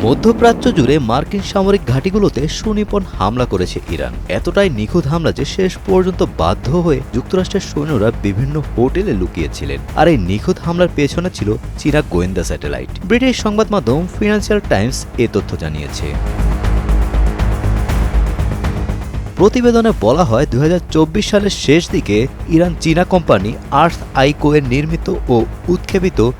মধ্যপ্রাচ্য জুড়ে মার্কিন সামরিক ঘাঁটিগুলোতে সুনিপুণ হামলা করেছে ইরান। এতটাই নিখুঁত হামলা যে শেষ পর্যন্ত বাধ্য হয়ে যুক্তরাষ্ট্রের সৈন্যরা বিভিন্ন হোটেলে লুকিয়েছিলেন। আর এই নিখুঁত হামলার পেছনে ছিল চীনা গোয়েন্দা স্যাটেলাইট। ব্রিটিশ সংবাদ মাধ্যম ফিনান্সিয়াল টাইমস এ তথ্য জানিয়েছে। প্রতিবেদনে বলা হয় ২০২৪ সালের শেষ দিকে ইরান চীনা কোম্পানি আর্থ আইকো এর নির্মিত ও উৎক্ষেপিত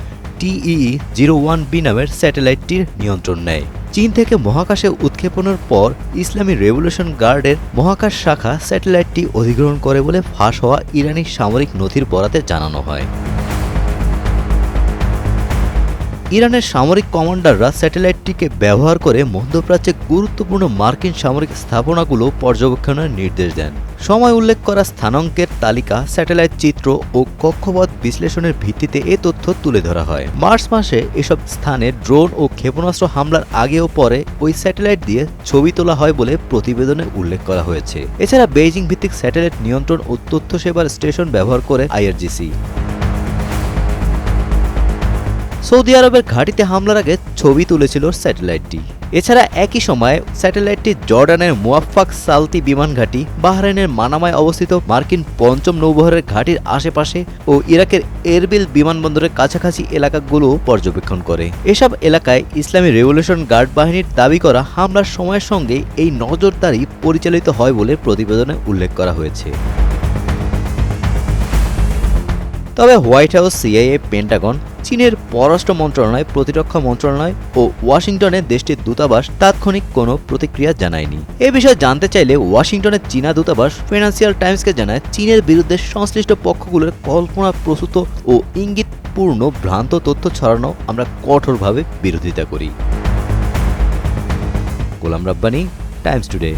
TEE-01B নামের স্যাটেলাইটটির নিয়ন্ত্রণ নেয়। চীন থেকে মহাকাশে উৎক্ষেপণের পর ইসলামী রেভলিউশন গার্ডের মহাকাশ শাখা স্যাটেলাইটটি অধিগ্রহণ করে বলে ফাঁস হওয়া ইরানি সামরিক নথির বরাতে জানানো হয়। ইরানের সামরিক কমান্ডাররা স্যাটেলাইটটিকে ব্যবহার করে মধ্যপ্রাচ্যে গুরুত্বপূর্ণ মার্কিন সামরিক স্থাপনাগুলো পর্যবেক্ষণের নির্দেশ দেন। সময় উল্লেখ করা স্থানাঙ্কের তালিকা, স্যাটেলাইট চিত্র ও কক্ষপথ বিশ্লেষণের ভিত্তিতে এ তথ্য তুলে ধরা হয়। মার্চ মাসে এসব স্থানে ড্রোন ও ক্ষেপণাস্ত্র হামলার আগে ও পরে ওই স্যাটেলাইট দিয়ে ছবি তোলা হয় বলে প্রতিবেদনে উল্লেখ করা হয়েছে। এছাড়া বেইজিং ভিত্তিক স্যাটেলাইট নিয়ন্ত্রণ ও তথ্য সেবার স্টেশন ব্যবহার করে IRGC। সৌদি আরবের ঘাঁটিতে হামলার আগে ছবি তুলেছিল স্যাটেলাইটটি। এছাড়া একই সময়ে স্যাটেলাইটটি জর্ডানের মুয়াফফাক সালতি বিমান ঘাঁটি, বাহরাইনের মানামায় অবস্থিত মার্কিন পঞ্চম নৌবহরের ঘাঁটির আশেপাশে ও ইরাকের এরবিল বিমানবন্দরের কাছাকাছি এলাকাগুলো পর্যবেক্ষণ করে। এসব এলাকায় ইসলামী রেভলিউশন গার্ড বাহিনীর দাবি করা হামলার সময়ের সঙ্গে এই নজরদারি পরিচালিত হয় বলে প্রতিবেদনে উল্লেখ করা হয়েছে। তবে হোয়াইট হাউস, CIA, পেন্টাগন, চীনের পররাষ্ট্র মন্ত্রণালয়, প্রতিরক্ষা মন্ত্রণালয় ও ওয়াশিংটনের দেশটির দূতাবাস তাৎক্ষণিক কোনো প্রতিক্রিয়া জানায়নি। এ বিষয়ে জানতে চাইলে ওয়াশিংটনের চীনা দূতাবাস ফিনান্সিয়াল টাইমসকে জানায়, চীনের বিরুদ্ধে সংশ্লিষ্ট পক্ষগুলোর কল্পনাপ্রসূত ও ইঙ্গিতপূর্ণ ভ্রান্ত তথ্য ছড়ানো আমরা কঠোরভাবে বিরোধিতা করি। Golam Rabbani, Times today.